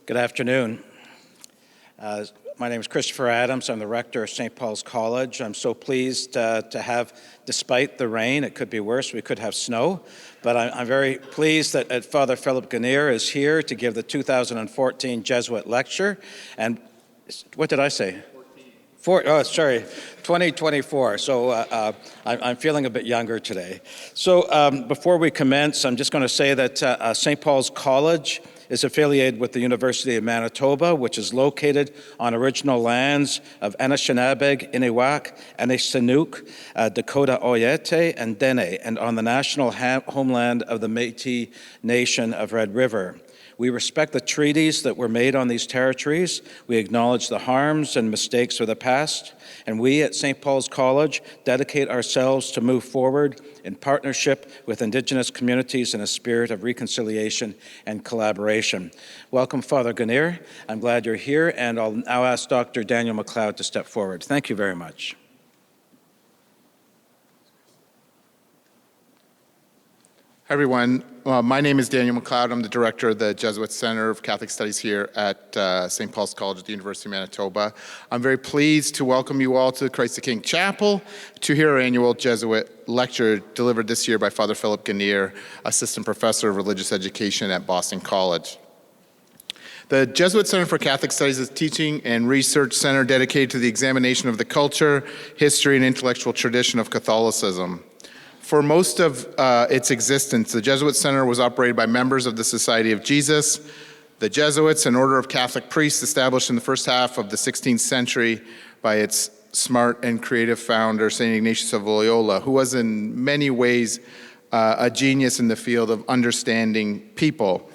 Good afternoon. My name is Christopher Adams. I'm the rector of St. Paul's College. I'm so pleased to have, despite the rain, it could be worse, we could have snow, but I'm very pleased that Father Phillip Ganir is here to give the 2014 Jesuit lecture. And what did I say? 2024. So I'm feeling a bit younger today. So before we commence, I'm just going to say that St. Paul's College is affiliated with the University of Manitoba, which is located on original lands of Anishinabeg, Innuak, Anishinaabeg, Dakota Oyate, and Dene, and on the national homeland of the Métis Nation of Red River. We respect the treaties that were made on these territories. We acknowledge the harms and mistakes of the past, and we at St. Paul's College dedicate ourselves to move forward in partnership with Indigenous communities in a spirit of reconciliation and collaboration. Welcome, Father Ganir. I'm glad you're here, and I'll now ask Dr. Daniel MacLeod to step forward. Thank you very much. Hi, everyone. My name is Daniel MacLeod. I'm the director of the Jesuit Center of Catholic Studies here at St. Paul's College at the University of Manitoba. I'm very pleased to welcome you all to the Christ the King Chapel to hear our annual Jesuit lecture delivered this year by Father Phillip Ganir, Assistant Professor of Religious Education at Boston College. The Jesuit Center for Catholic Studies is a teaching and research center dedicated to the examination of the culture, history, and intellectual tradition of Catholicism. For most of its existence, the Jesuit Center was operated by members of the Society of Jesus, the Jesuits, an order of Catholic priests established in the first half of the 16th century by its smart and creative founder, St. Ignatius of Loyola, who was in many ways a genius in the field of understanding people.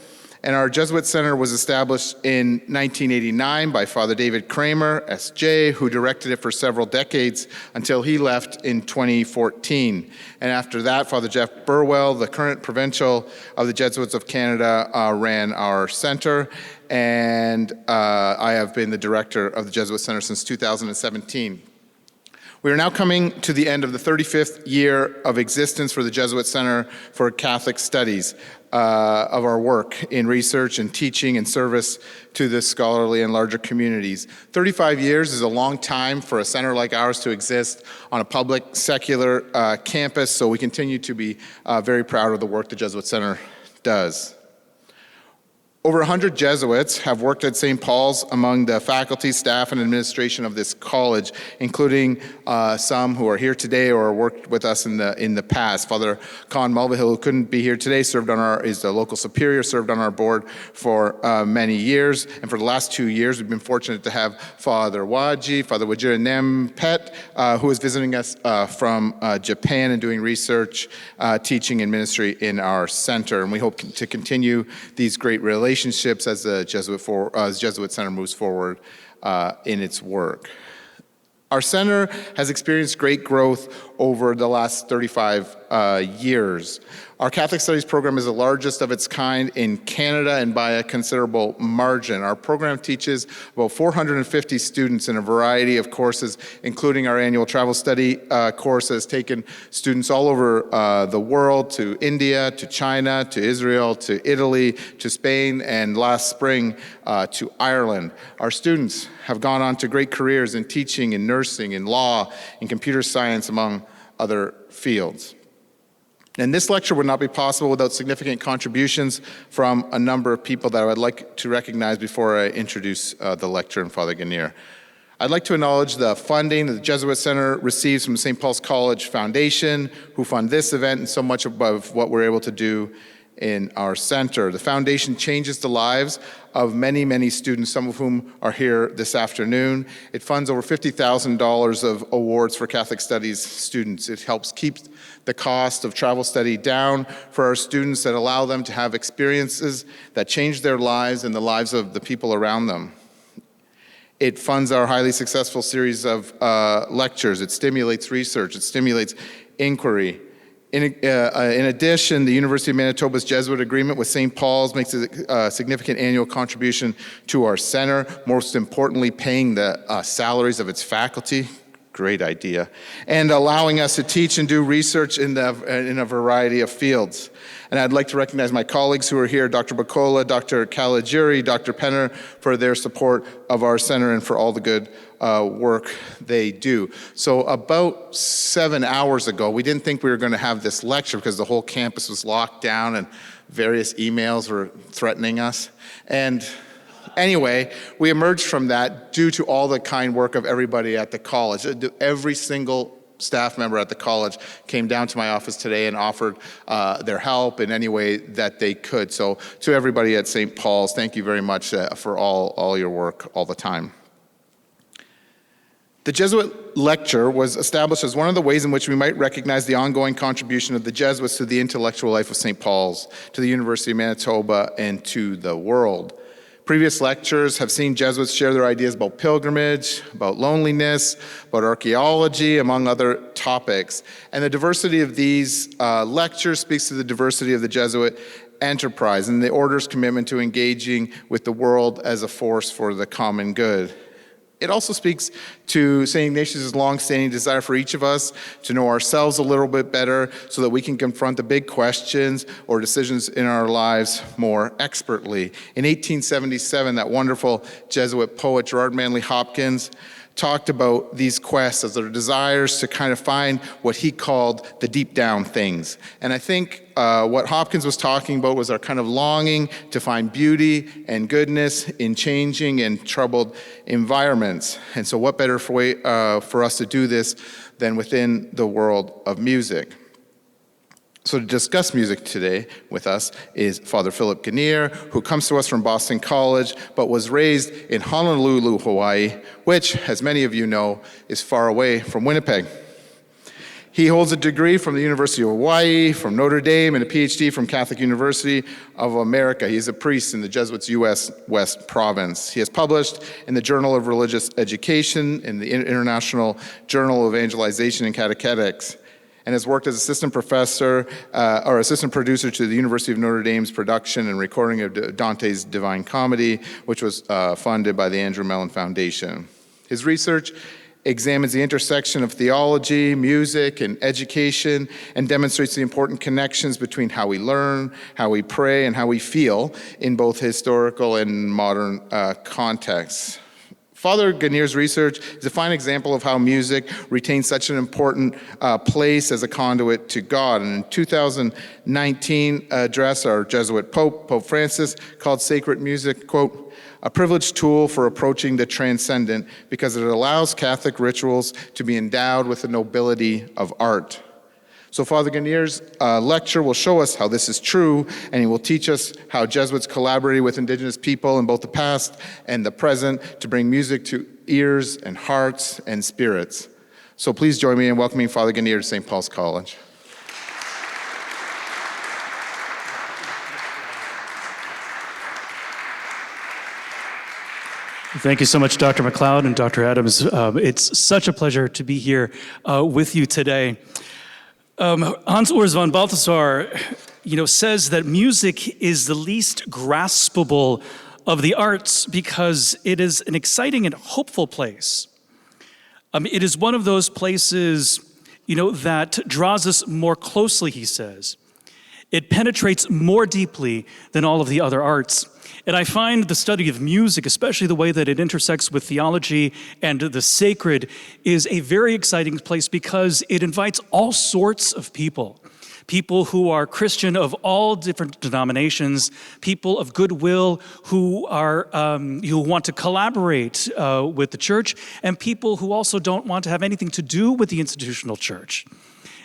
And our Jesuit Center was established in 1989 by Father David Kramer, S.J., who directed it for several decades until he left in 2014. And after that, Father Jeff Burwell, the current provincial of the Jesuits of Canada, ran our center. And I have been the director of the Jesuit Center since 2017. We are now coming to the end of the 35th year of existence for the Jesuit Center for Catholic Studies, of our work in research and teaching and service to the scholarly and larger communities. 35 years is a long time for a center like ours to exist on a public, secular campus, so we continue to be very proud of the work the Jesuit Center does. Over 100 Jesuits have worked at St. Paul's among the faculty, staff, and administration of this college, including some who are here today or worked with us in the past. Father Con Mulvihill, who couldn't be here today, is the local superior, served on our board for many years. And for the last 2 years, we've been fortunate to have Father Wajira Nempet, who is visiting us from Japan and doing research, teaching, and ministry in our center. And we hope to continue these great relationships as the Jesuit Center moves forward in its work. Our center has experienced great growth over the last 35 years. Our Catholic Studies program is the largest of its kind in Canada and by a considerable margin. Our program teaches about 450 students in a variety of courses, including our annual travel study course that has taken students all over the world, to India, to China, to Israel, to Italy, to Spain, and last spring to Ireland. Our students have gone on to great careers in teaching, in nursing, in law, in computer science, among other fields. And this lecture would not be possible without significant contributions from a number of people that I would like to recognize before I introduce the lecturer and Father Ganir. I'd like to acknowledge the funding that the Jesuit Center receives from St. Paul's College Foundation, who fund this event and so much of what we're able to do in our center. The foundation changes the lives of many, many students, some of whom are here this afternoon. It funds over $50,000 of awards for Catholic Studies students. It helps keep the cost of travel study down for our students, that allow them to have experiences that change their lives and the lives of the people around them. It funds our highly successful series of lectures. It stimulates research. It stimulates inquiry. In addition, the University of Manitoba's Jesuit agreement with St. Paul's makes a significant annual contribution to our center, most importantly, paying the salaries of its faculty, great idea. And allowing us to teach and do research in a variety of fields. And I'd like to recognize my colleagues who are here, Dr. Bacola, Dr. Caligiuri, Dr. Penner, for their support of our center and for all the good work they do. So about 7 hours ago, we didn't think we were going to have this lecture because the whole campus was locked down and various emails were threatening us. And anyway, we emerged from that due to all the kind work of everybody at the college. Every single staff member at the college came down to my office today and offered their help in any way that they could. So to everybody at St. Paul's, thank you very much for all your work all the time. The Jesuit lecture was established as one of the ways in which we might recognize the ongoing contribution of the Jesuits to the intellectual life of St. Paul's, to the University of Manitoba, and to the world. Previous lectures have seen Jesuits share their ideas about pilgrimage, about loneliness, about archaeology, among other topics. And the diversity of these lectures speaks to the diversity of the Jesuit enterprise and the order's commitment to engaging with the world as a force for the common good. It also speaks to St. Ignatius' long-standing desire for each of us to know ourselves a little bit better so that we can confront the big questions or decisions in our lives more expertly. In 1877, that wonderful Jesuit poet Gerard Manley Hopkins talked about these quests as their desires to kind of find what he called the deep down things. And I think what Hopkins was talking about was our kind of longing to find beauty and goodness in changing and troubled environments. And so what better way for us to do this than within the world of music? So to discuss music today with us is Father Phillip Ganir, who comes to us from Boston College, but was raised in Honolulu, Hawaii, which, as many of you know, is far away from Winnipeg. He holds a degree from the University of Hawaii, from Notre Dame, and a PhD from Catholic University of America. He is a priest in the Jesuits US West Province. He has published in the Journal of Religious Education, in the International Journal of Evangelization and Catechetics, and has worked as assistant professor or assistant producer to the University of Notre Dame's production and recording of Dante's Divine Comedy, which was funded by the Mellon Foundation. His research examines the intersection of theology, music, and education, and demonstrates the important connections between how we learn, how we pray, and how we feel in both historical and modern contexts. Father Ganir's research is a fine example of how music retains such an important place as a conduit to God. And in 2019 address, our Jesuit Pope, Pope Francis, called sacred music, quote, a privileged tool for approaching the transcendent because it allows Catholic rituals to be endowed with the nobility of art. So Father Ganir's lecture will show us how this is true, and he will teach us how Jesuits collaborated with indigenous people in both the past and the present to bring music to ears and hearts and spirits. So please join me in welcoming Father Ganir to St. Paul's College. Thank you so much, Dr. MacLeod and Dr. Adams. It's such a pleasure to be here with you today. Hans Urs von Balthasar, says that music is the least graspable of the arts because it is an exciting and hopeful place. It is one of those places, that draws us more closely, he says. It penetrates more deeply than all of the other arts. And I find the study of music, especially the way that it intersects with theology and the sacred, is a very exciting place because it invites all sorts of people. People who are Christian of all different denominations, people of goodwill who are who want to collaborate with the church, and people who also don't want to have anything to do with the institutional church.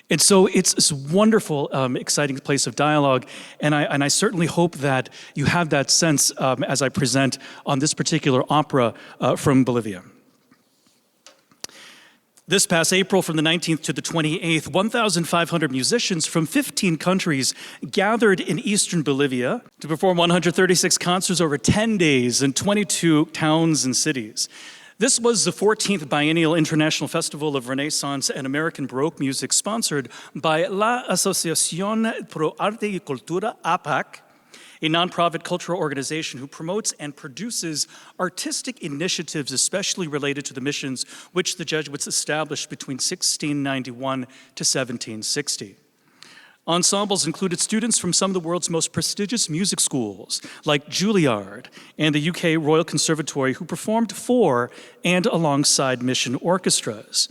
And so it's this wonderful, exciting place of dialogue, and I certainly hope that you have that sense as I present on this particular opera from Bolivia. This past April, from the 19th to the 28th, 1,500 musicians from 15 countries gathered in eastern Bolivia to perform 136 concerts over 10 days in 22 towns and cities. This was the 14th Biennial International Festival of Renaissance and American Baroque Music sponsored by La Asociación pro Arte y Cultura, APAC, a nonprofit cultural organization who promotes and produces artistic initiatives, especially related to the missions which the Jesuits established between 1691 to 1760. Ensembles included students from some of the world's most prestigious music schools, like Juilliard and the UK Royal Conservatory, who performed for and alongside mission orchestras.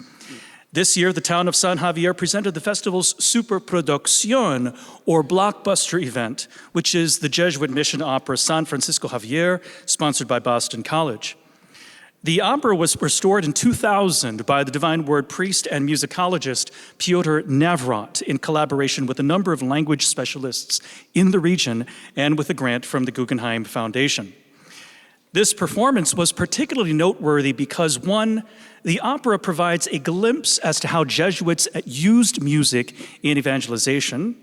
This year, the town of San Javier presented the festival's Superproducción, or blockbuster event, which is the Jesuit mission opera San Francisco Xavier, sponsored by Boston College. The opera was restored in 2000 by the Divine Word priest and musicologist Piotr Navrat in collaboration with a number of language specialists in the region and with a grant from the Guggenheim Foundation. This performance was particularly noteworthy because, one, the opera provides a glimpse as to how Jesuits used music in evangelization.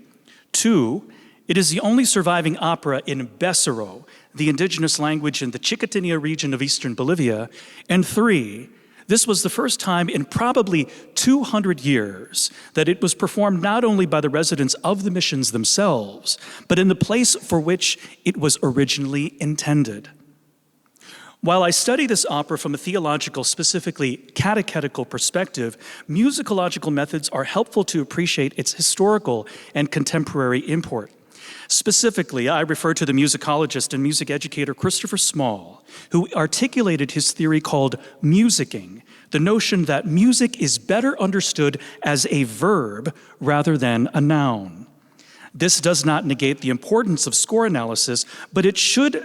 Two, it is the only surviving opera in Becero, the indigenous language in the Chiquitinía region of eastern Bolivia. And three, this was the first time in probably 200 years that it was performed not only by the residents of the missions themselves, but in the place for which it was originally intended. While I study this opera from a theological, specifically catechetical perspective, musicological methods are helpful to appreciate its historical and contemporary import. Specifically, I refer to the musicologist and music educator Christopher Small, who articulated his theory called musicking, the notion that music is better understood as a verb rather than a noun. This does not negate the importance of score analysis, but it should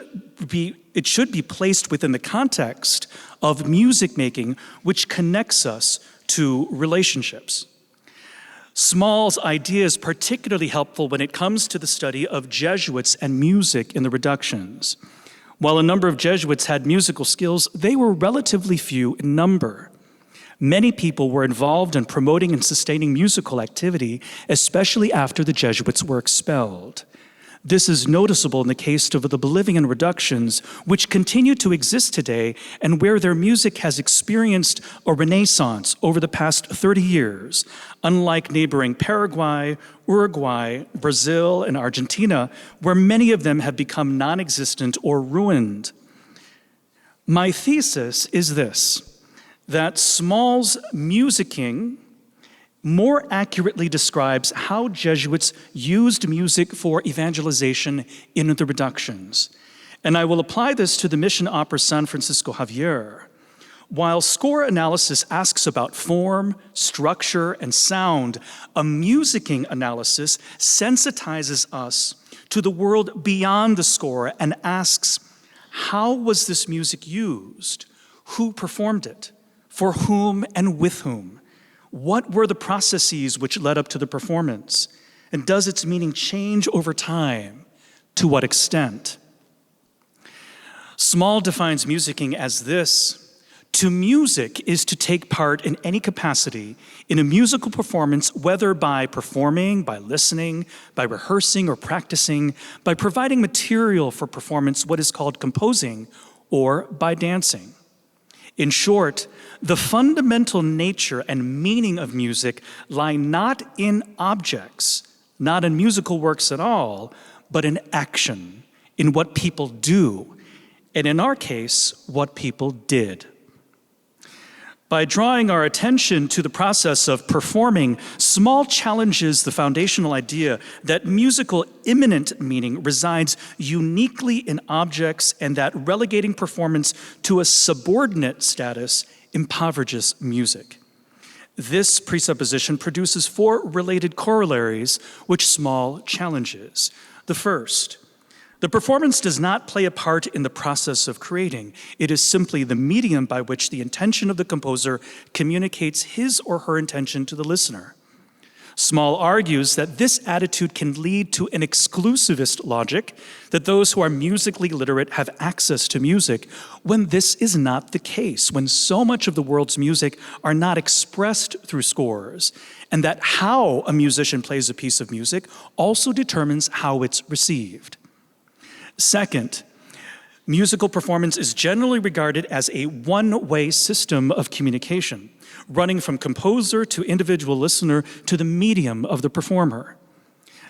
be placed within the context of music making, which connects us to relationships. Small's idea is particularly helpful when it comes to the study of Jesuits and music in the reductions. While a number of Jesuits had musical skills, they were relatively few in number. Many people were involved in promoting and sustaining musical activity, especially after the Jesuits were expelled. This is noticeable in the case of the Bolivian reductions, which continue to exist today and where their music has experienced a renaissance over the past 30 years, unlike neighboring Paraguay, Uruguay, Brazil, and Argentina, where many of them have become non-existent or ruined. My thesis is this, that Small's musicking more accurately describes how Jesuits used music for evangelization in the reductions. And I will apply this to the mission opera San Francisco Xavier. While score analysis asks about form, structure, and sound, a musicking analysis sensitizes us to the world beyond the score and asks, how was this music used? Who performed it? For whom and with whom? What were the processes which led up to the performance? And does its meaning change over time? To what extent? Small defines musicking as this: to music is to take part in any capacity in a musical performance, whether by performing, by listening, by rehearsing or practicing, by providing material for performance, what is called composing, or by dancing. In short, the fundamental nature and meaning of music lie not in objects, not in musical works at all, but in action, in what people do, and in our case, what people did. By drawing our attention to the process of performing, Small challenges the foundational idea that musical immanent meaning resides uniquely in objects and that relegating performance to a subordinate status impoverishes music. This presupposition produces four related corollaries which Small challenges. The first, the performance does not play a part in the process of creating. It is simply the medium by which the intention of the composer communicates his or her intention to the listener. Small argues that this attitude can lead to an exclusivist logic, that those who are musically literate have access to music, when this is not the case, when so much of the world's music are not expressed through scores, and that how a musician plays a piece of music also determines how it's received. Second, musical performance is generally regarded as a one-way system of communication, running from composer to individual listener to the medium of the performer.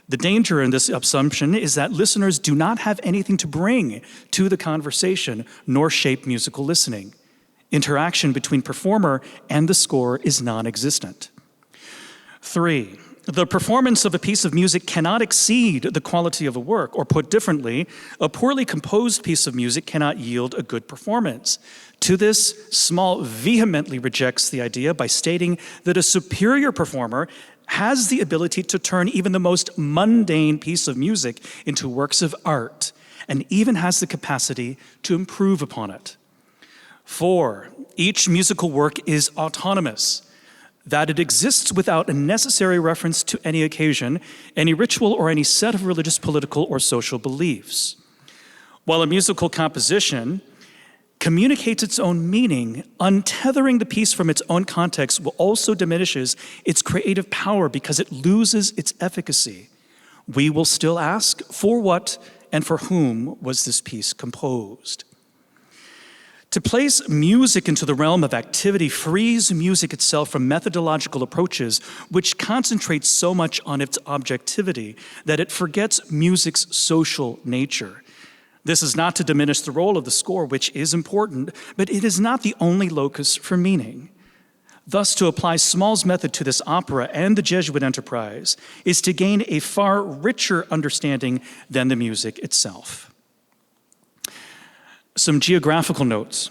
The danger in this assumption is that listeners do not have anything to bring to the conversation, nor shape musical listening. Interaction between performer and the score is non-existent. 3, the performance of a piece of music cannot exceed the quality of a work, or put differently, a poorly composed piece of music cannot yield a good performance. To this, Small vehemently rejects the idea by stating that a superior performer has the ability to turn even the most mundane piece of music into works of art, and even has the capacity to improve upon it. 4, each musical work is autonomous, that it exists without a necessary reference to any occasion, any ritual, or any set of religious, political, or social beliefs. While a musical composition communicates its own meaning, untethering the piece from its own context will also diminishes its creative power because it loses its efficacy. We will still ask, for what and for whom was this piece composed? To place music into the realm of activity frees music itself from methodological approaches which concentrate so much on its objectivity that it forgets music's social nature. This is not to diminish the role of the score, which is important, but it is not the only locus for meaning. Thus, to apply Small's method to this opera and the Jesuit enterprise is to gain a far richer understanding than the music itself. Some geographical notes.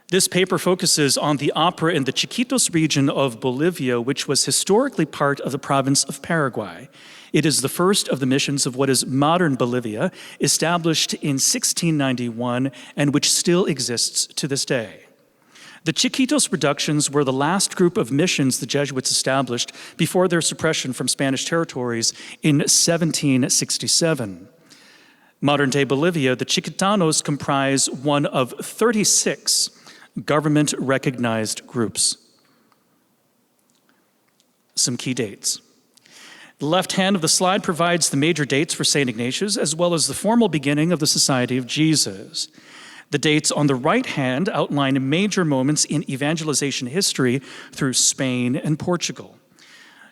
This paper focuses on the opera in the Chiquitos region of Bolivia, which was historically part of the province of Paraguay. It is the first of the missions of what is modern Bolivia, established in 1691 and which still exists to this day. The Chiquitos reductions were the last group of missions the Jesuits established before their suppression from Spanish territories in 1767. Modern-day Bolivia, the Chiquitanos comprise one of 36 government-recognized groups. Some key dates. The left hand of the slide provides the major dates for St. Ignatius, as well as the formal beginning of the Society of Jesus. The dates on the right hand outline major moments in evangelization history through Spain and Portugal.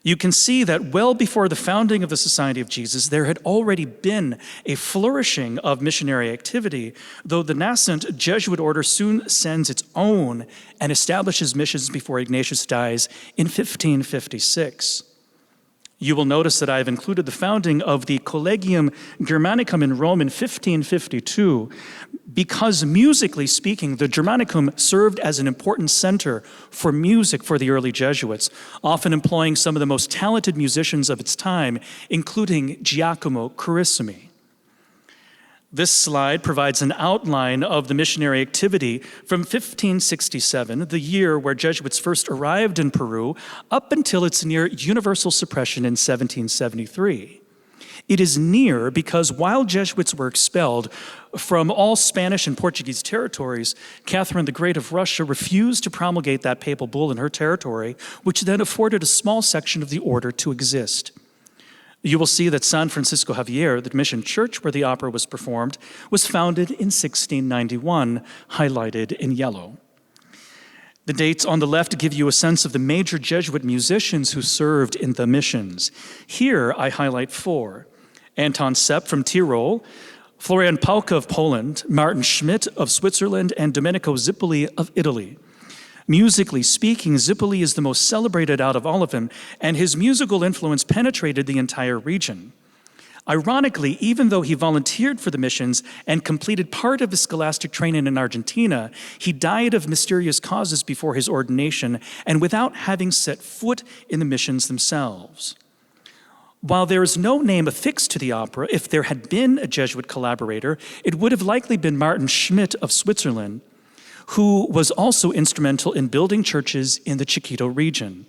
You can see that well before the founding of the Society of Jesus, there had already been a flourishing of missionary activity, though the nascent Jesuit order soon sends its own and establishes missions before Ignatius dies in 1556. You will notice that I have included the founding of the Collegium Germanicum in Rome in 1552 because, musically speaking, the Germanicum served as an important center for music for the early Jesuits, often employing some of the most talented musicians of its time, including Giacomo Carissimi. This slide provides an outline of the missionary activity from 1567, the year where Jesuits first arrived in Peru, up until its near universal suppression in 1773. It is near because while Jesuits were expelled from all Spanish and Portuguese territories, Catherine the Great of Russia refused to promulgate that papal bull in her territory, which then afforded a small section of the order to exist. You will see that San Francisco Xavier, the mission church where the opera was performed, was founded in 1691, highlighted in yellow. The dates on the left give you a sense of the major Jesuit musicians who served in the missions. Here I highlight 4. Anton Sepp from Tyrol, Florian Pauka of Poland, Martin Schmidt of Switzerland, and Domenico Zippoli of Italy. Musically speaking, Zippoli is the most celebrated out of all of them, and his musical influence penetrated the entire region. Ironically, even though he volunteered for the missions and completed part of his scholastic training in Argentina, he died of mysterious causes before his ordination and without having set foot in the missions themselves. While there is no name affixed to the opera, if there had been a Jesuit collaborator, it would have likely been Martin Schmidt of Switzerland, who was also instrumental in building churches in the Chiquito region.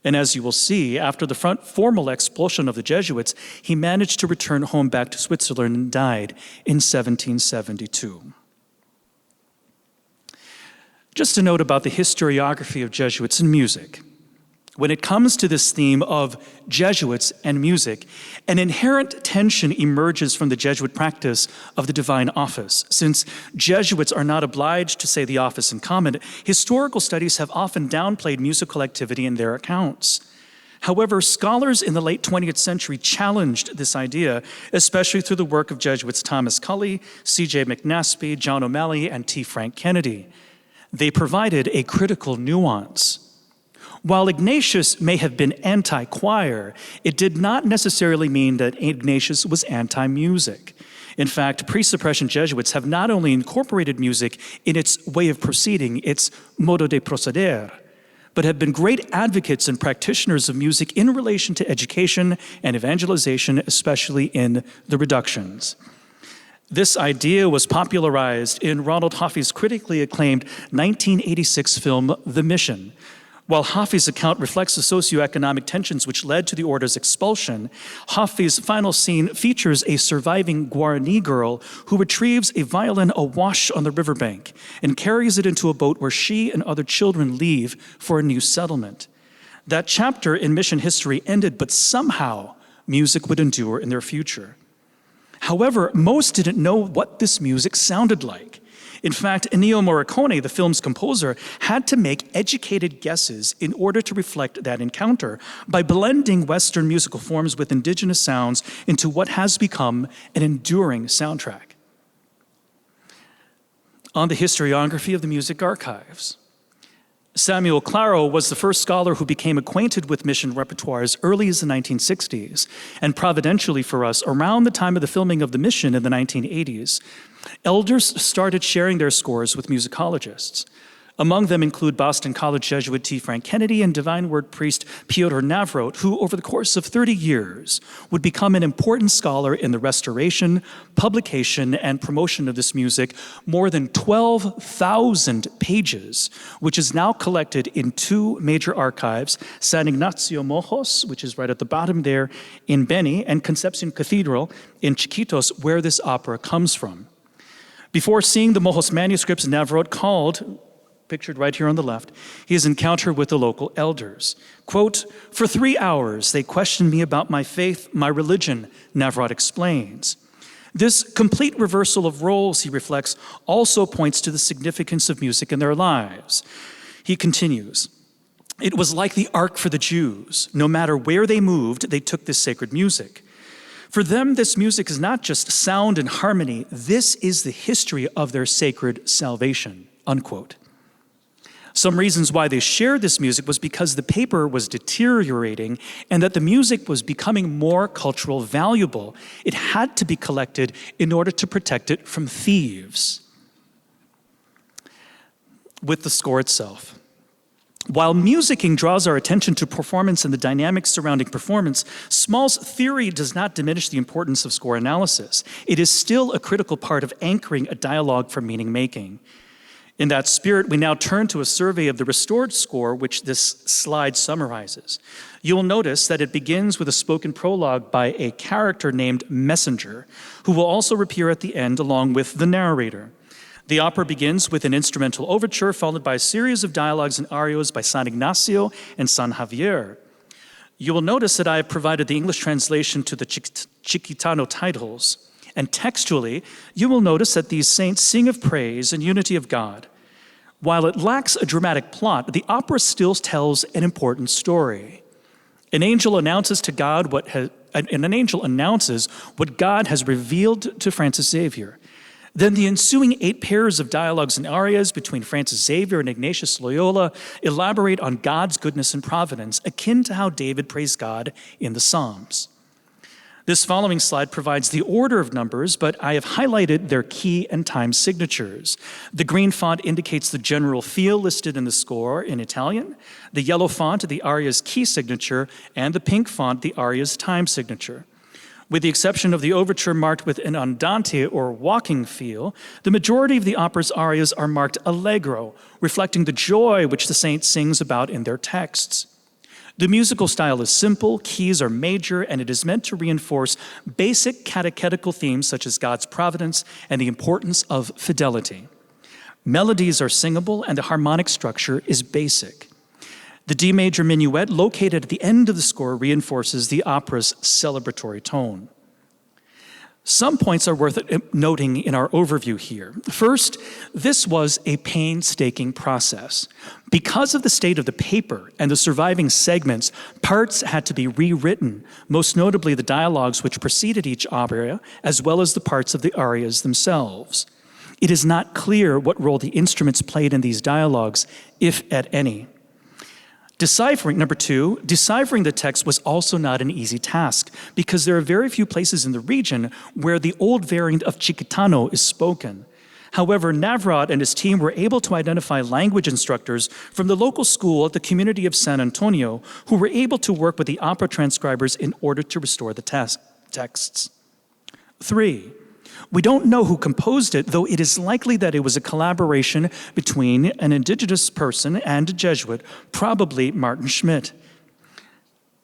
And as you will see, after the formal expulsion of the Jesuits, he managed to return home back to Switzerland and died in 1772. Just a note about the historiography of Jesuits in music. When it comes to this theme of Jesuits and music, an inherent tension emerges from the Jesuit practice of the divine office. Since Jesuits are not obliged to say the office in common, historical studies have often downplayed musical activity in their accounts. However, scholars in the late 20th century challenged this idea, especially through the work of Jesuits Thomas Cully, C.J. McNaspy, John O'Malley, and T. Frank Kennedy. They provided a critical nuance. While Ignatius may have been anti-choir, it did not necessarily mean that Ignatius was anti-music. In fact, pre-suppression Jesuits have not only incorporated music in its way of proceeding, its modo de proceder, but have been great advocates and practitioners of music in relation to education and evangelization, especially in the reductions. This idea was popularized in Ronald Hoffe's critically acclaimed 1986 film, The Mission. While Hoffe's account reflects the socioeconomic tensions which led to the order's expulsion, Hoffe's final scene features a surviving Guarani girl who retrieves a violin awash on the riverbank and carries it into a boat where she and other children leave for a new settlement. That chapter in mission history ended, but somehow music would endure in their future. However, most didn't know what this music sounded like. In fact, Ennio Morricone, the film's composer, had to make educated guesses in order to reflect that encounter by blending Western musical forms with indigenous sounds into what has become an enduring soundtrack. On the historiography of the music archives, Samuel Claro was the first scholar who became acquainted with mission repertoire as early as the 1960s, and providentially for us, around the time of the filming of The Mission in the 1980s, elders started sharing their scores with musicologists. Among them include Boston College Jesuit T. Frank Kennedy and Divine Word priest Piotr Navrot, who over the course of 30 years would become an important scholar in the restoration, publication, and promotion of this music, more than 12,000 pages, which is now collected in two major archives, San Ignacio Mojos, which is right at the bottom there in Beni, and Concepcion Cathedral in Chiquitos, where this opera comes from. Before seeing the Mojos manuscripts, Navrot called, pictured right here on the left, his encounter with the local elders. Quote, "For 3 hours, they questioned me about my faith, my religion," Navrot explains. This complete reversal of roles, he reflects, also points to the significance of music in their lives. He continues, "It was like the ark for the Jews. No matter where they moved, they took this sacred music. For them, this music is not just sound and harmony. This is the history of their sacred salvation," unquote. Some reasons why they shared this music was because the paper was deteriorating and that the music was becoming more cultural valuable. It had to be collected in order to protect it from thieves. With the score itself. While musicking draws our attention to performance and the dynamics surrounding performance, Small's theory does not diminish the importance of score analysis. It is still a critical part of anchoring a dialogue for meaning-making. In that spirit, we now turn to a survey of the restored score, which this slide summarizes. You will notice that it begins with a spoken prologue by a character named Messenger, who will also appear at the end along with the narrator. The opera begins with an instrumental overture, followed by a series of dialogues and arios by San Ignacio and San Xavier. You will notice that I have provided the English translation to the Chiquitano titles. And textually, you will notice that these saints sing of praise and unity of God. While it lacks a dramatic plot, the opera still tells an important story. An angel announces what God has revealed to Francis Xavier. Then the ensuing 8 pairs of dialogues and arias between Francis Xavier and Ignatius Loyola elaborate on God's goodness and providence, akin to how David praised God in the Psalms. This following slide provides the order of numbers, but I have highlighted their key and time signatures. The green font indicates the general feel listed in the score in Italian, the yellow font, the aria's key signature, and the pink font, the aria's time signature. With the exception of the overture marked with an andante or walking feel, the majority of the opera's arias are marked allegro, reflecting the joy which the saint sings about in their texts. The musical style is simple, keys are major, and it is meant to reinforce basic catechetical themes such as God's providence and the importance of fidelity. Melodies are singable and the harmonic structure is basic. The D major minuet located at the end of the score reinforces the opera's celebratory tone. Some points are worth noting in our overview here. First, this was a painstaking process. Because of the state of the paper and the surviving segments, parts had to be rewritten, most notably the dialogues which preceded each aria, as well as the parts of the arias themselves. It is not clear what role the instruments played in these dialogues, if at any. Number two, deciphering the text was also not an easy task because there are very few places in the region where the old variant of Chiquitano is spoken. However, Navrod and his team were able to identify language instructors from the local school at the community of San Antonio who were able to work with the opera transcribers in order to restore the texts. Three, we don't know who composed it, though it is likely that it was a collaboration between an indigenous person and a Jesuit, probably Martin Schmidt.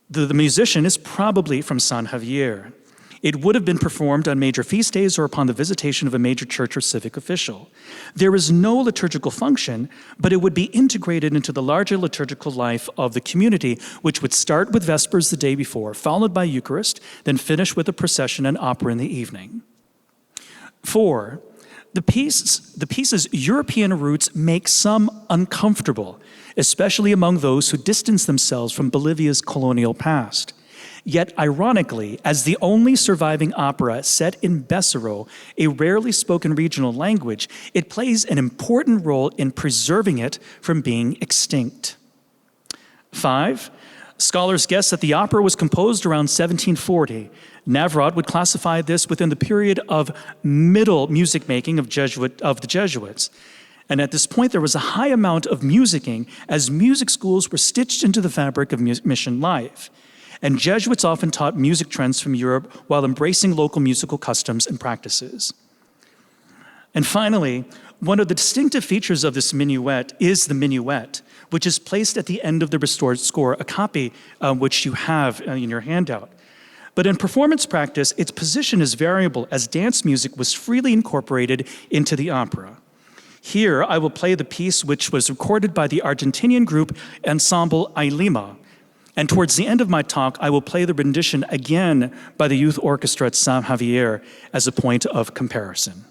The musician is probably from San Xavier. It would have been performed on major feast days or upon the visitation of a major church or civic official. There is no liturgical function, but it would be integrated into the larger liturgical life of the community, which would start with Vespers the day before, followed by Eucharist, then finish with a procession and opera in the evening. 4, the piece's European roots make some uncomfortable, especially among those who distance themselves from Bolivia's colonial past. Yet, ironically, as the only surviving opera set in Besaro, a rarely spoken regional language, it plays an important role in preserving it from being extinct. 5, scholars guess that the opera was composed around 1740. Navrod would classify this within the period of middle music making of the Jesuits. And at this point, there was a high amount of musicking as music schools were stitched into the fabric of mission life. And Jesuits often taught music trends from Europe while embracing local musical customs and practices. And finally, one of the distinctive features of this minuet is the minuet, which is placed at the end of the restored score, a copy which you have in your handout. But in performance practice, its position is variable as dance music was freely incorporated into the opera. Here, I will play the piece which was recorded by the Argentinian group Ensemble Ailima. And towards the end of my talk, I will play the rendition again by the youth orchestra at San Xavier as a point of comparison.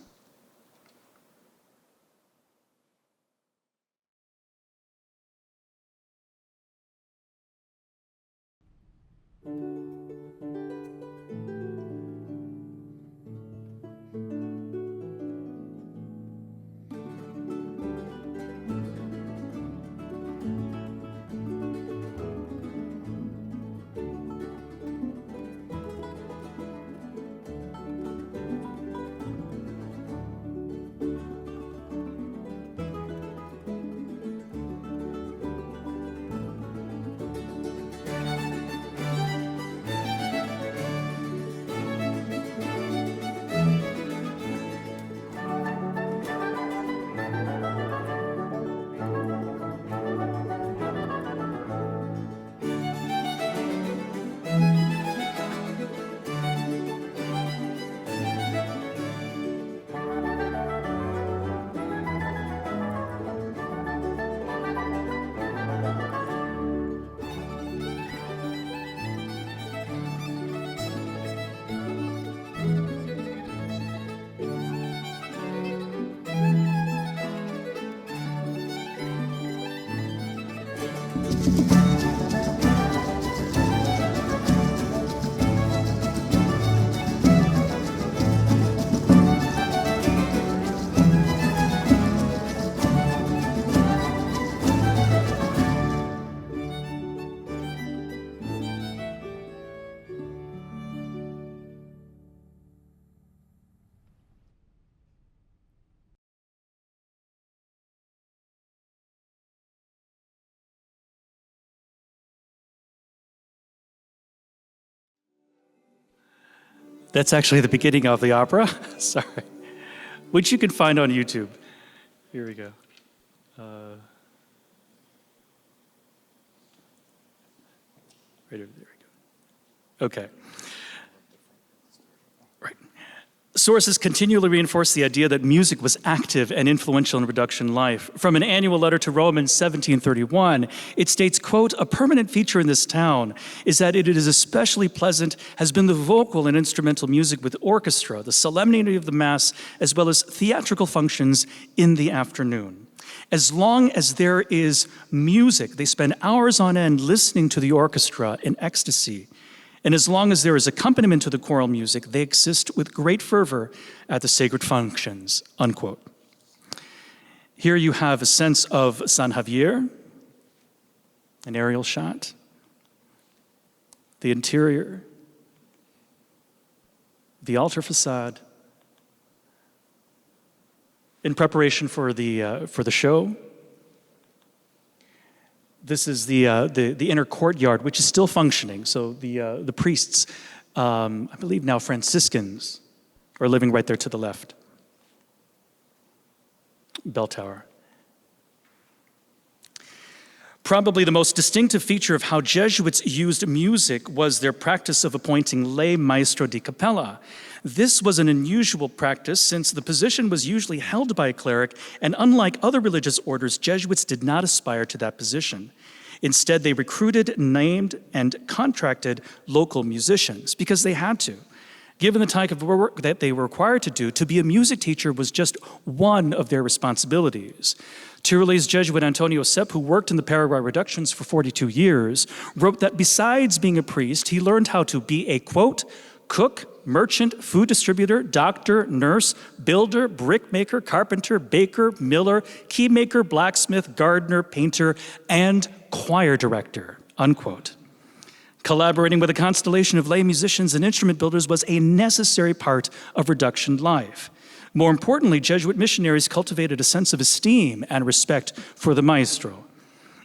That's actually the beginning of the opera, sorry, which you can find on YouTube. Here we go. Right over there we go. Okay. Right. Sources continually reinforce the idea that music was active and influential in reduction life. From an annual letter to Rome in 1731, it states, quote, "A permanent feature in this town is that it is especially pleasant has been the vocal and instrumental music with orchestra, the solemnity of the Mass, as well as theatrical functions in the afternoon. As long as there is music, they spend hours on end listening to the orchestra in ecstasy. And as long as there is accompaniment to the choral music, they exist with great fervor at the sacred functions," unquote. Here you have a sense of San Xavier, an aerial shot, the interior, the altar facade, in preparation for the show. This is the inner courtyard, which is still functioning. So the priests, I believe now Franciscans, are living right there to the left. Bell tower. Probably the most distinctive feature of how Jesuits used music was their practice of appointing lay maestro di cappella. This was an unusual practice since the position was usually held by a cleric, and unlike other religious orders, Jesuits did not aspire to that position. Instead, they recruited, named, and contracted local musicians because they had to. Given the type of work that they were required to do, to be a music teacher was just one of their responsibilities. Tyrole's Jesuit Antonio Sepp, who worked in the Paraguay Reductions for 42 years, wrote that besides being a priest, he learned how to be a, quote, cook, merchant, food distributor, doctor, nurse, builder, brickmaker, carpenter, baker, miller, keymaker, blacksmith, gardener, painter, and choir director, unquote. Collaborating with a constellation of lay musicians and instrument builders was a necessary part of reduction life. More importantly, Jesuit missionaries cultivated a sense of esteem and respect for the maestro.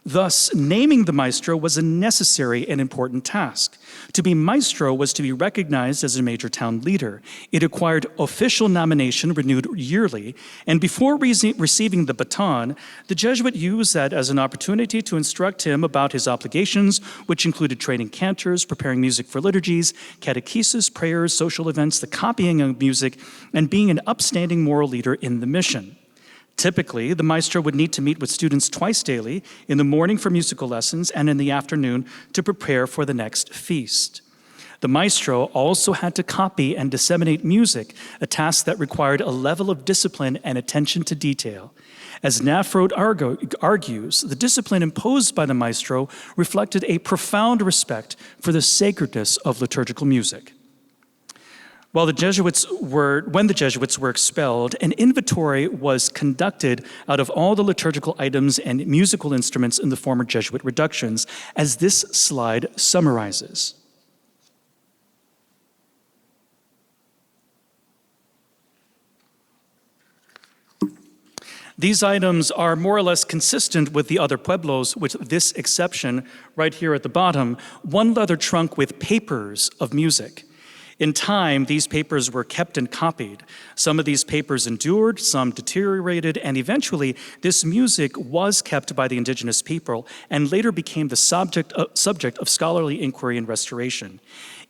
Thus, naming the maestro was a necessary and important task. To be maestro was to be recognized as a major town leader. It required official nomination renewed yearly, and before receiving the baton, the Jesuit used that as an opportunity to instruct him about his obligations, which included training cantors, preparing music for liturgies, catechesis, prayers, social events, the copying of music, and being an upstanding moral leader in the mission. Typically, the maestro would need to meet with students twice daily, in the morning for musical lessons and in the afternoon to prepare for the next feast. The maestro also had to copy and disseminate music, a task that required a level of discipline and attention to detail. As Nafrod argues, the discipline imposed by the maestro reflected a profound respect for the sacredness of liturgical music. When the Jesuits were expelled, an inventory was conducted out of all the liturgical items and musical instruments in the former Jesuit reductions, as this slide summarizes. These items are more or less consistent with the other pueblos, with this exception right here at the bottom, one leather trunk with papers of music. In time, these papers were kept and copied. Some of these papers endured, some deteriorated, and eventually this music was kept by the indigenous people and later became the subject of scholarly inquiry and restoration.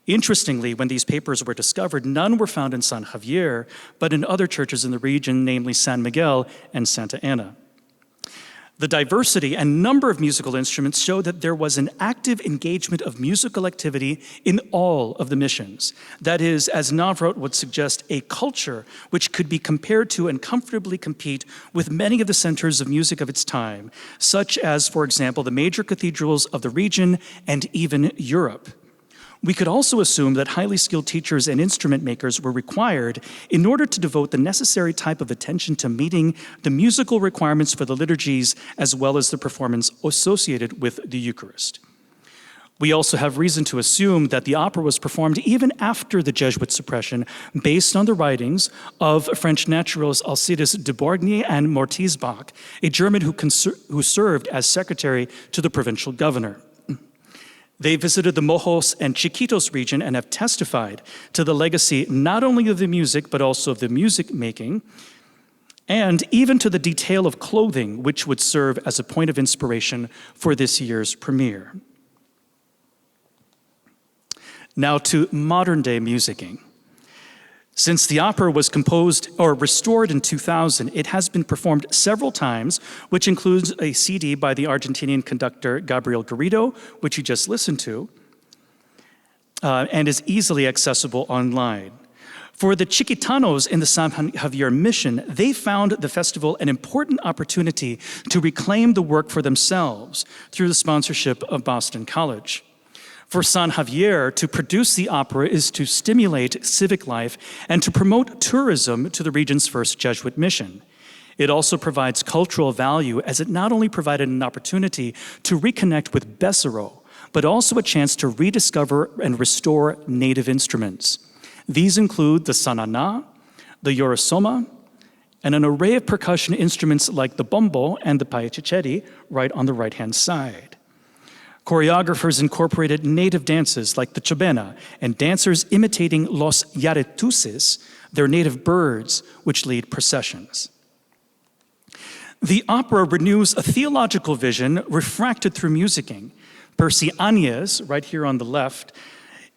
Interestingly, when these papers were discovered, none were found in San Xavier, but in other churches in the region, namely San Miguel and Santa Ana. The diversity and number of musical instruments show that there was an active engagement of musical activity in all of the missions. That is, as Navrat would suggest, a culture which could be compared to and comfortably compete with many of the centers of music of its time, such as, for example, the major cathedrals of the region and even Europe. We could also assume that highly skilled teachers and instrument makers were required in order to devote the necessary type of attention to meeting the musical requirements for the liturgies as well as the performance associated with the Eucharist. We also have reason to assume that the opera was performed even after the Jesuit suppression based on the writings of French naturalists Alcides de Borgny and Mortiz Bach, a German who served as secretary to the provincial governor. They visited the Mojos and Chiquitos region and have testified to the legacy not only of the music, but also of the music making, and even to the detail of clothing, which would serve as a point of inspiration for this year's premiere. Now to modern day musicking. Since the opera was composed or restored in 2000, it has been performed several times, which includes a CD by the Argentinian conductor Gabriel Garrido, which you just listened to, and is easily accessible online. For the Chiquitanos in the San Javier mission, they found the festival an important opportunity to reclaim the work for themselves through the sponsorship of Boston College. For San Javier, to produce the opera is to stimulate civic life and to promote tourism to the region's first Jesuit mission. It also provides cultural value, as it not only provided an opportunity to reconnect with Bessero, but also a chance to rediscover and restore native instruments. These include the sanana, the yorosoma, and an array of percussion instruments like the bombo and the paechecheri right on the right-hand side. Choreographers incorporated native dances like the chobena and dancers imitating los yaretuses, their native birds, which lead processions. The opera renews a theological vision refracted through musicking. Percy Áñez, right here on the left,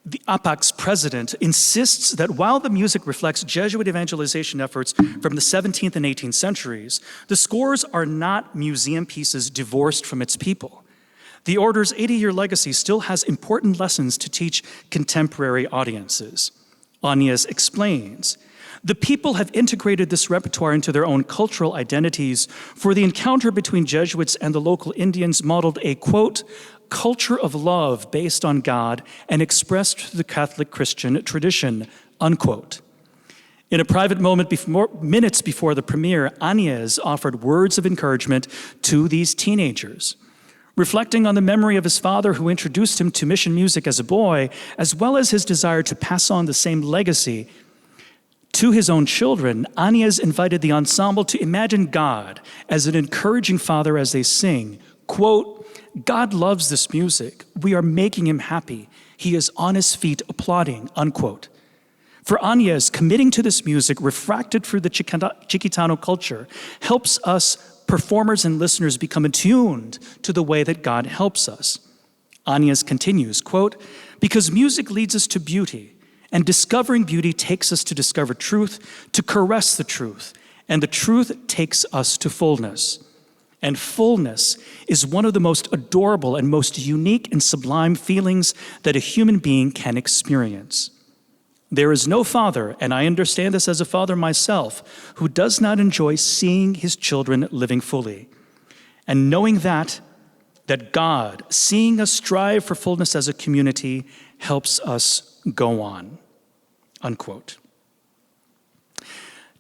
the APAC's president, insists that while the music reflects Jesuit evangelization efforts from the 17th and 18th centuries, the scores are not museum pieces divorced from its people. The order's 80-year legacy still has important lessons to teach contemporary audiences. Áñez explains, the people have integrated this repertoire into their own cultural identities, for the encounter between Jesuits and the local Indians modeled a, quote, culture of love based on God and expressed through the Catholic Christian tradition, unquote. In a private moment minutes before the premiere, Áñez offered words of encouragement to these teenagers. Reflecting on the memory of his father who introduced him to mission music as a boy, as well as his desire to pass on the same legacy to his own children, Áñez invited the ensemble to imagine God as an encouraging father as they sing, quote, God loves this music. We are making him happy. He is on his feet applauding, unquote. For Áñez, committing to this music refracted through the Chiquitano culture helps us performers and listeners become attuned to the way that God helps us. Áñez continues, quote, because music leads us to beauty, and discovering beauty takes us to discover truth, to caress the truth, and the truth takes us to fullness. And fullness is one of the most adorable and most unique and sublime feelings that a human being can experience. There is no father, and I understand this as a father myself, who does not enjoy seeing his children living fully. And knowing that God, seeing us strive for fullness as a community, helps us go on, unquote.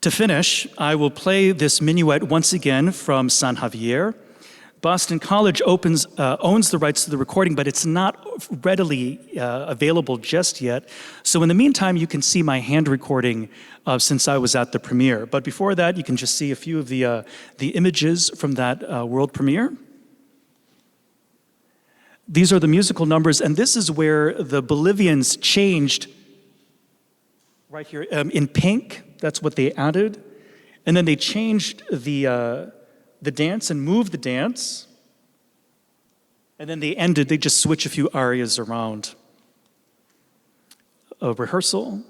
To finish, I will play this minuet once again from San Javier. Boston College owns the rights to the recording, but it's not readily available just yet. So in the meantime, you can see my hand recording since I was at the premiere. But before that, you can just see a few of the images from that world premiere. These are the musical numbers, and this is where the Bolivians changed right here in pink. That's what they added. And then they changed the dance and moved the dance. And then they just switch a few arias around. A rehearsal,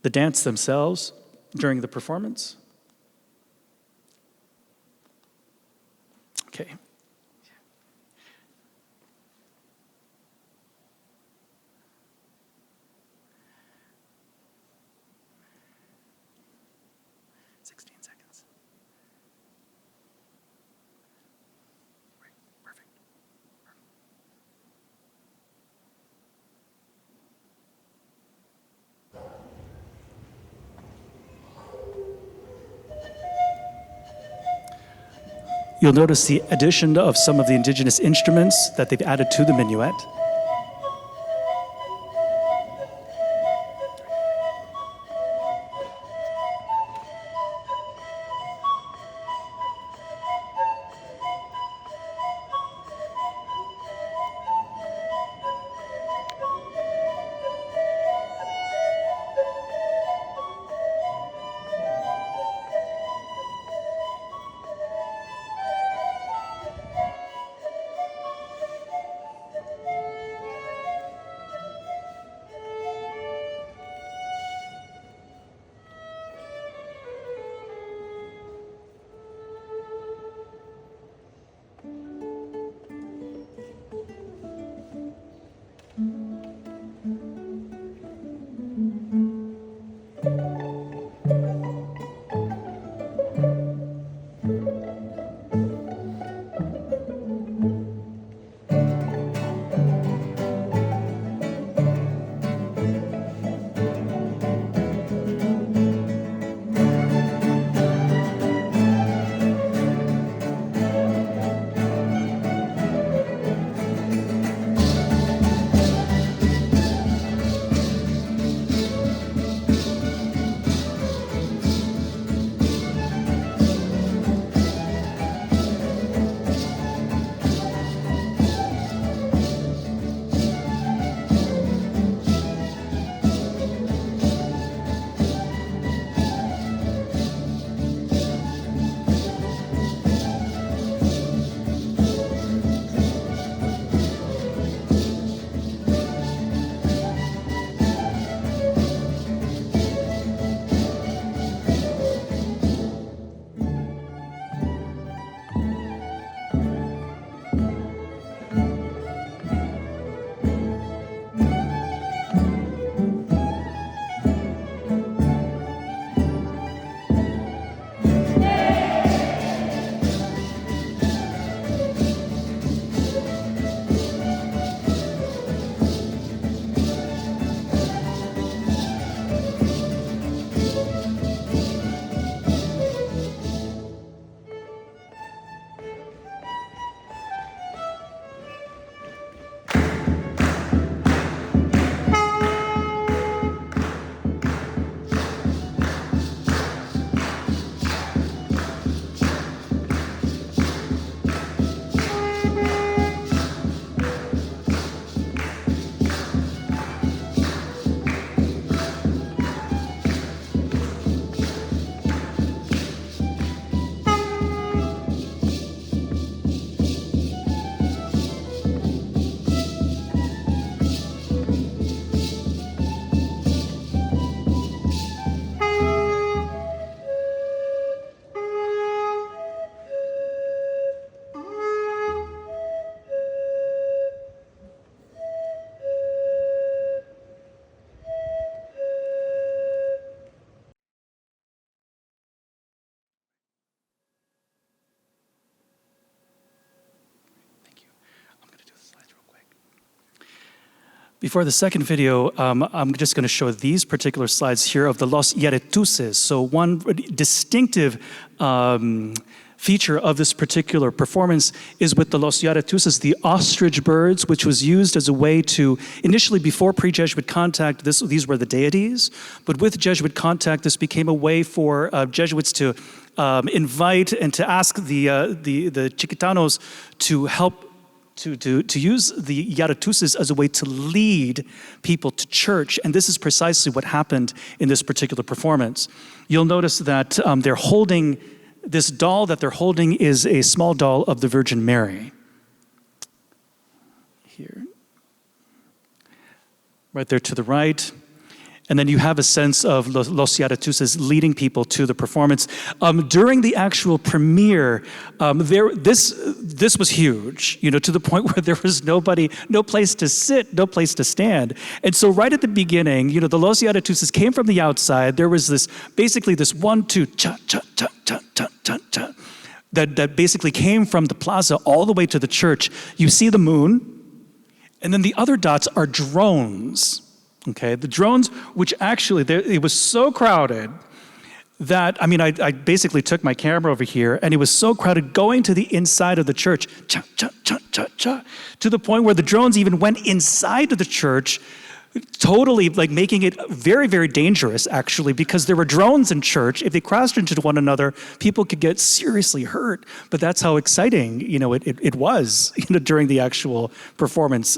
the dance themselves during the performance. Okay. You'll notice the addition of some of the indigenous instruments that they've added to the minuet. Before the second video, I'm just going to show these particular slides here of the Los Yaretuses. So one distinctive feature of this particular performance is with the Los Yaretuses, the ostrich birds, which was used as a way to, initially before pre-Jesuit contact, these were the deities, but with Jesuit contact, this became a way for Jesuits to invite and to ask the Chiquitanos to help to use the Yaretuses as a way to lead people to church, and this is precisely what happened in this particular performance. You'll notice that they're holding, this doll that they're holding is a small doll of the Virgin Mary. Here. Right there to the right. And then you have a sense of Los Yaretuses leading people to the performance. During the actual premiere, this was huge, to the point where there was no place to sit, no place to stand. And so right at the beginning, the Los Yaretuses came from the outside. There was basically this 1, 2, cha, cha, cha, cha, cha, cha, cha, that basically came from the plaza all the way to the church. You see the moon, and then the other dots are drones. Okay, the drones, which actually, it was so crowded that, I basically took my camera over here, and it was so crowded going to the inside of the church, cha, cha, cha, cha, cha, to the point where the drones even went inside of the church, totally making it very, very dangerous, actually, because there were drones in church. If they crashed into one another, people could get seriously hurt. But that's how exciting, it was, during the actual performance.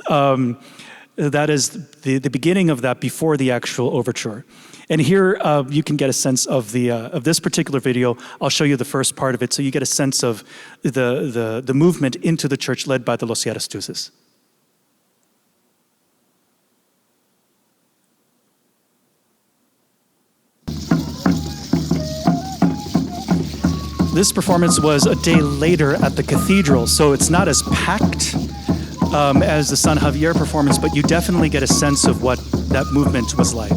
That is the beginning of that before the actual overture. And here you can get a sense of this particular video. I'll show you the first part of it so you get a sense of the movement into the church led by the Los Yaretuses. This performance was a day later at the cathedral, so it's not as packed as the San Xavier performance, but you definitely get a sense of what that movement was like.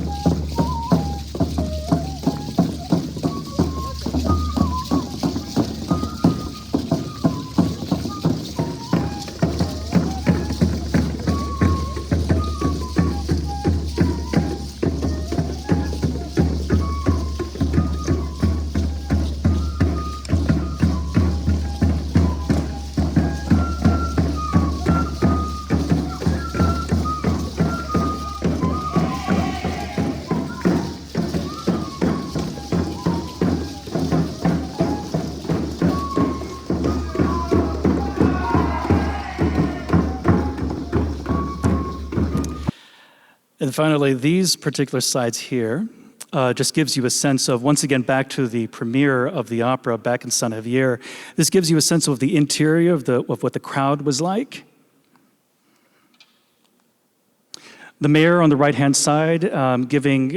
And finally, these particular slides here just gives you a sense of, once again, back to the premiere of the opera back in San Xavier, this gives you a sense of the interior of what the crowd was like. The mayor on the right-hand side giving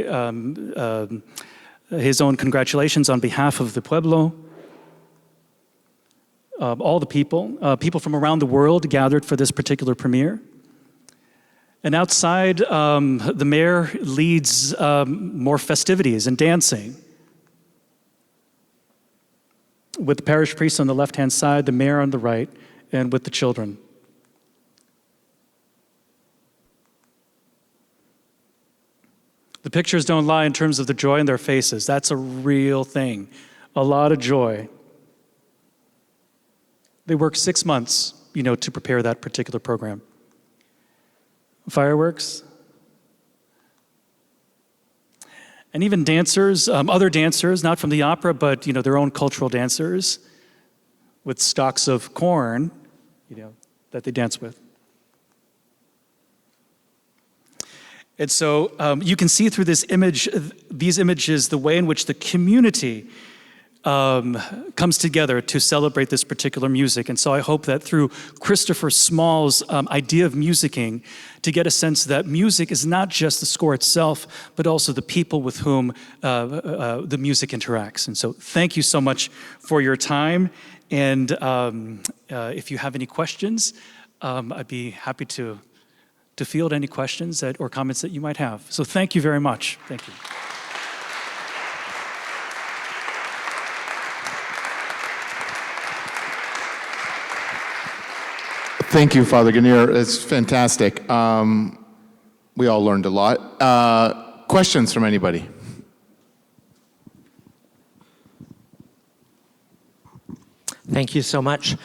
his own congratulations on behalf of the pueblo. All the people from around the world gathered for this particular premiere. And outside, the mayor leads more festivities and dancing. With the parish priest on the left-hand side, the mayor on the right, and with the children. The pictures don't lie in terms of the joy in their faces. That's a real thing. A lot of joy. They worked 6 months, to prepare that particular program. Fireworks. And even dancers, other dancers, not from the opera, but their own cultural dancers with stalks of corn, that they dance with. And so you can see through these images, the way in which the community comes together to celebrate this particular music. And so I hope that through Christopher Small's idea of musicking, to get a sense that music is not just the score itself, but also the people with whom the music interacts. And so thank you so much for your time. And if you have any questions, I'd be happy to field any questions or comments that you might have. So thank you very much. Thank you. Thank you, Father Ganir. It's fantastic. We all learned a lot. Questions from anybody? Thank you so much.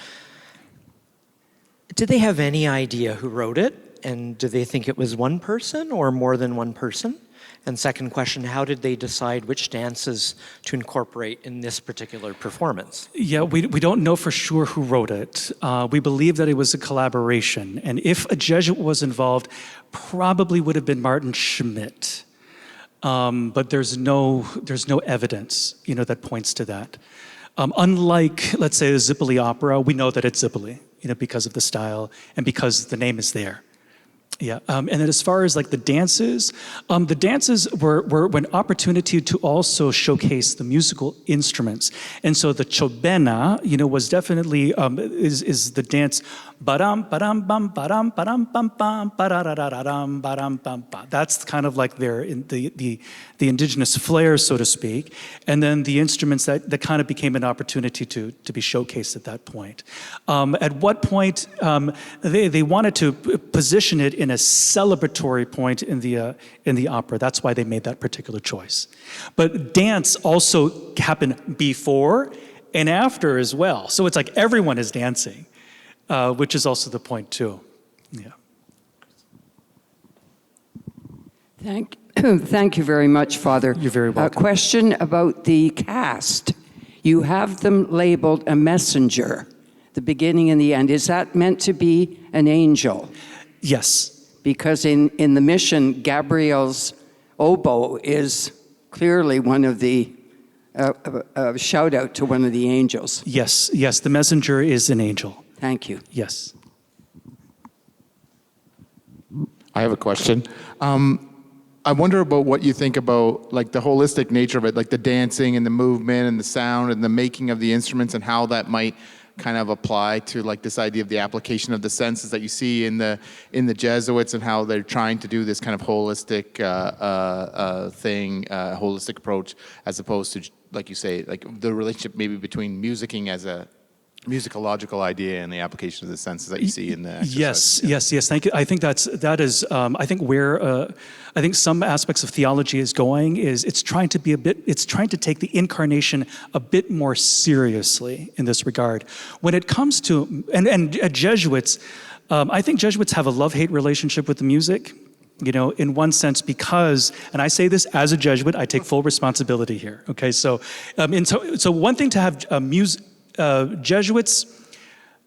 Did they have any idea who wrote it? And do they think it was one person or more than one person? And second question, how did they decide which dances to incorporate in this particular performance? Yeah, we don't know for sure who wrote it. We believe that it was a collaboration. And if a Jesuit was involved, probably would have been Martin Schmidt. But there's no evidence, that points to that. Unlike, let's say, the Zipoli opera, we know that it's Zipoli, because of the style and because the name is there. Yeah, and then as far as the dances were an opportunity to also showcase the musical instruments. And so the chobena, was definitely, is the dance, badam, badam, bam, badam, badam, bam, bam, badadadadam, badam, bam, bam. That's kind of like the indigenous flair, so to speak. And then the instruments that kind of became an opportunity to be showcased at that point. At what point they wanted to position it in a celebratory point in the opera. That's why they made that particular choice. But dance also happened before and after as well. So it's like everyone is dancing, which is also the point too. Yeah. Thank you very much, Father. You're very welcome. A question about the cast. You have them labeled a messenger, the beginning and the end. Is that meant to be an angel? Yes. Because in the mission, Gabriel's oboe is clearly one of the, shout out to one of the angels. Yes, the messenger is an angel. Thank you. Yes. I have a question. I wonder about what you think about the holistic nature of it, like the dancing and the movement and the sound and the making of the instruments and how that might kind of apply to this idea of the application of the senses that you see in the Jesuits and how they're trying to do this kind of holistic holistic approach, as opposed to, like you say, the relationship maybe between musicking as a musicological idea and the application of the senses that you see in the exercise. Yes. Thank you. I think that is. I think where I think some aspects of theology is going is it's trying to take the incarnation a bit more seriously in this regard. When it comes to and Jesuits, I think Jesuits have a love-hate relationship with the music. In one sense, because, and I say this as a Jesuit, I take full responsibility here. Okay, so one thing to have Jesuits,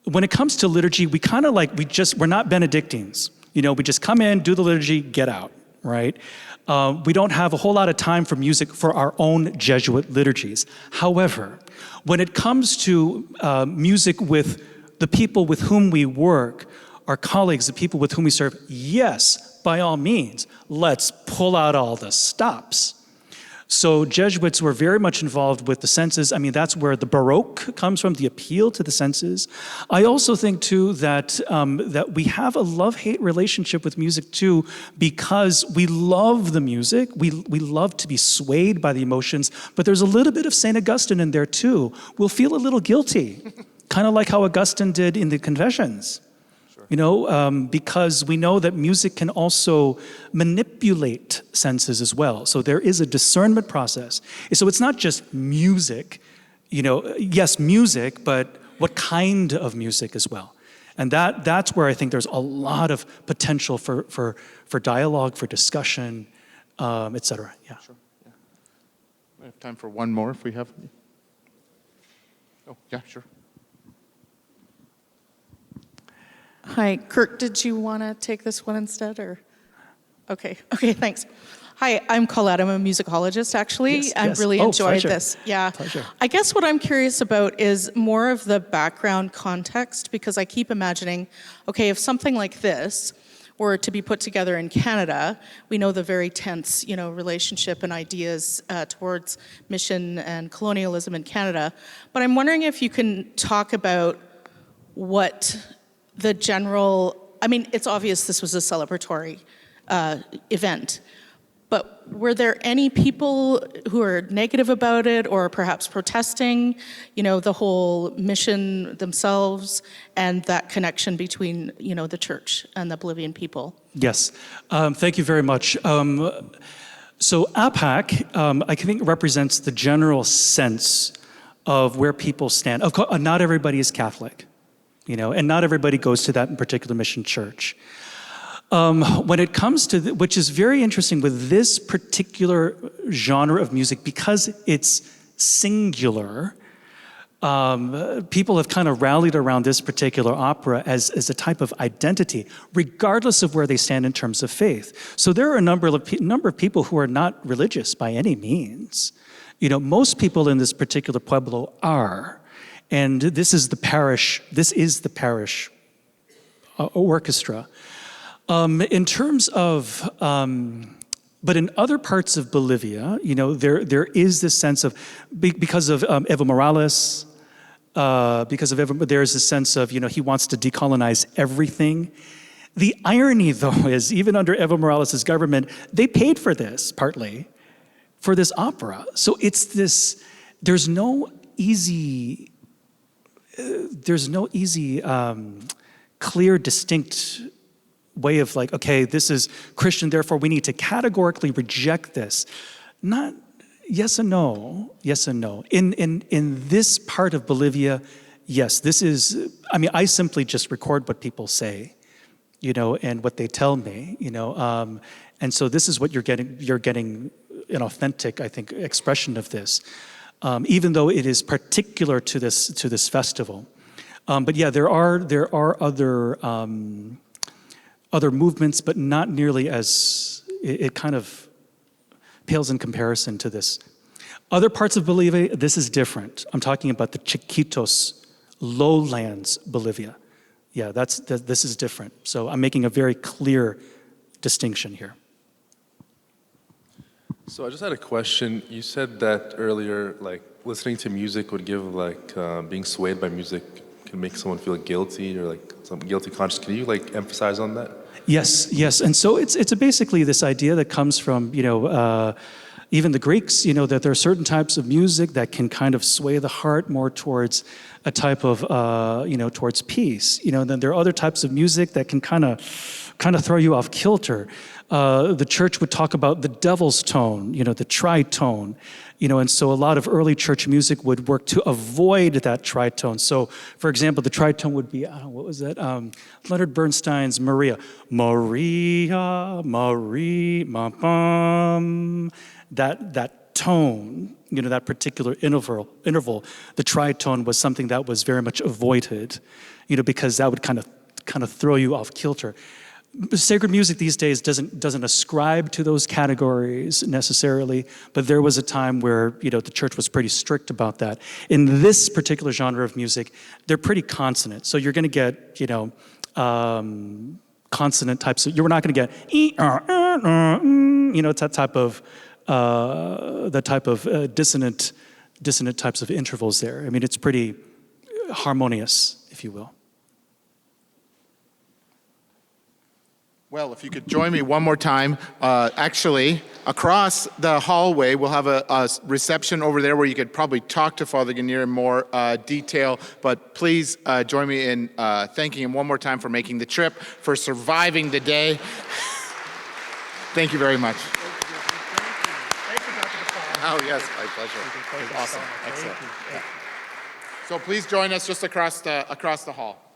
when it comes to liturgy, we kind of we're not Benedictines. We just come in, do the liturgy, get out. right? We don't have a whole lot of time for music for our own Jesuit liturgies. However, when it comes to music with the people with whom we work, our colleagues, the people with whom we serve, yes, by all means, let's pull out all the stops. So Jesuits were very much involved with the senses. I mean, that's where the Baroque comes from, the appeal to the senses. I also think, too, that we have a love-hate relationship with music, too, because we love the music. We love to be swayed by the emotions, but there's a little bit of St. Augustine in there, too. We'll feel a little guilty, kind of like how Augustine did in the Confessions. You know, because we know that music can also manipulate senses as well. So there is a discernment process. So it's not just music, you know, yes, music, but what kind of music as well. And that's where I think there's a lot of potential for dialogue, for discussion, et cetera. Yeah. Sure. Yeah. We have time for one more if we have. Oh, yeah, sure. Hi, Kurt, did you want to take this one instead, or? Okay, thanks. Hi, I'm Colette. I'm a musicologist, actually. Yes, I've yes. really enjoyed pleasure. this. Yeah. Pleasure. I guess what I'm curious about is more of the background context, because I keep imagining, okay, if something like this were to be put together in Canada, we know the very tense, you know, relationship and ideas towards mission and colonialism in Canada. But I'm wondering if you can talk about what the general, I mean, it's obvious this was a celebratory event, but were there any people who are negative about it or perhaps protesting, you know, the whole mission themselves and that connection between, you know, the church and the Bolivian people? Yes, thank you very much. So APAC, I think, represents the general sense of where people stand. Of course, not everybody is Catholic. You know, and not everybody goes to that particular mission church. When it comes to, which is very interesting with this particular genre of music, because it's singular, people have kind of rallied around this particular opera as a type of identity, regardless of where they stand in terms of faith. So there are a number of people who are not religious by any means. You know, most people in this particular pueblo are. And this is the parish orchestra. In terms of, but in other parts of Bolivia, you know, there is this sense of, because of Evo Morales, there's this sense of, you know, he wants to decolonize everything. The irony, though, is even under Evo Morales' government, they paid for this, partly, for this opera. So it's this, there's no easy, clear, distinct way of like, okay, this is Christian, therefore we need to categorically reject this. Not yes and no, yes and no. In this part of Bolivia, yes, this is, I mean, I simply just record what people say, you know, and what they tell me, you know, and so this is what you're getting an authentic, I think, expression of this. Even though it is particular to this festival, but yeah, there are other movements, but not nearly as it kind of pales in comparison to this. Other parts of Bolivia, this is different. I'm talking about the Chiquitos, lowlands Bolivia. Yeah, this is different. So I'm making a very clear distinction here. So I just had a question. You said that earlier, like listening to music would give, like being swayed by music can make someone feel guilty or like some guilty conscience. Can you like emphasize on that? Yes, and so it's basically this idea that comes from, you know, even the Greeks, you know, that there are certain types of music that can kind of sway the heart more towards a type of, you know, towards peace. You know, then there are other types of music that can kind of throw you off kilter. The church would talk about the devil's tone, you know, the tritone, you know, and so a lot of early church music would work to avoid that tritone. So, for example, the tritone would be, what was that? Leonard Bernstein's Maria. Maria, Maria, ma-bum. That tone, you know, that particular interval, the tritone was something that was very much avoided, you know, because that would kind of throw you off kilter. sacred music these days doesn't ascribe to those categories necessarily, but there was a time where the church was pretty strict about that. In this particular genre of music, they're pretty consonant. So you're going to get consonant types. You're not going to get it's that type of dissonant types of intervals there. I mean, it's pretty harmonious, if you will. Well, if you could join me one more time. Actually, across the hallway, we'll have a reception over there where you could probably talk to Father Ganir in more detail. But please join me in thanking him one more time for making the trip, for surviving the day. Thank you very much. Oh, yes, my pleasure. Awesome. Excellent. Yeah. So please join us just across the hall.